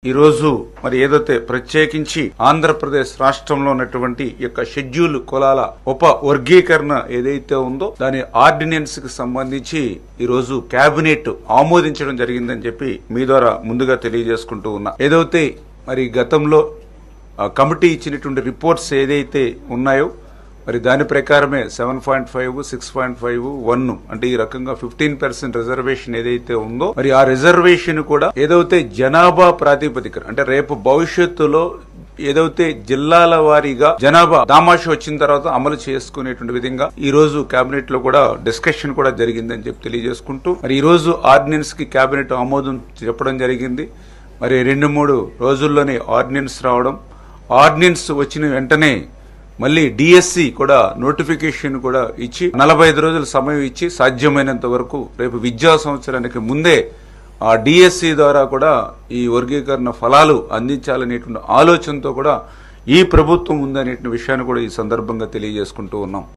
ఈ రోజు మరి ఏదైతే ప్రత్యేకించి ఆంధ్రప్రదేశ్ రాష్ట్రంలో ఉన్నటువంటి యొక్క షెడ్యూల్ కులాల ఉప వర్గీకరణ ఏదైతే ఉందో దాని ఆర్డినెన్స్ కి సంబంధించి ఈ రోజు కేబినెట్ ఆమోదించడం జరిగిందని చెప్పి మీ ద్వారా ముందుగా తెలియజేసుకుంటూ ఉన్నా. ఏదైతే మరి గతంలో కమిటీ ఇచ్చినటువంటి రిపోర్ట్స్ ఏదైతే ఉన్నాయో మరి దాని ప్రకారమే 7.5, 6.5, 1 అంటే ఈ రకంగా 15% రిజర్వేషన్ ఏదైతే ఉందో మరి ఆ రిజర్వేషన్ కూడా ఏదైతే జనాభా ప్రాతిపదిక అంటే రేపు భవిష్యత్తులో ఏదైతే జిల్లాల వారీగా జనాభా దామాష వచ్చిన తర్వాత అమలు చేసుకునేటువంటి విధంగా ఈ రోజు కేబినెట్ లో కూడా డిస్కషన్ కూడా జరిగిందని చెప్పి తెలియజేసుకుంటూ మరి ఈ రోజు ఆర్డినెన్స్ కి కేబినెట్ ఆమోదం చెప్పడం జరిగింది. మరి 2-3 రోజుల్లోనే ఆర్డినెన్స్ రావడం, ఆర్డినెన్స్ వచ్చిన వెంటనే మళ్ళీ డిఎస్సి కూడా నోటిఫికేషన్ కూడా ఇచ్చి 45 రోజుల సమయం ఇచ్చి సాధ్యమైనంత వరకు రేపు విద్యా సంవత్సరానికి ముందే ఆ డిఎస్సి ద్వారా కూడా ఈ వర్గీకరణ ఫలాలు అందించాలనేటువంటి ఆలోచనతో కూడా ఈ ప్రభుత్వం ఉందనే విషయాన్ని కూడా ఈ సందర్భంగా తెలియజేసుకుంటూ ఉన్నాం.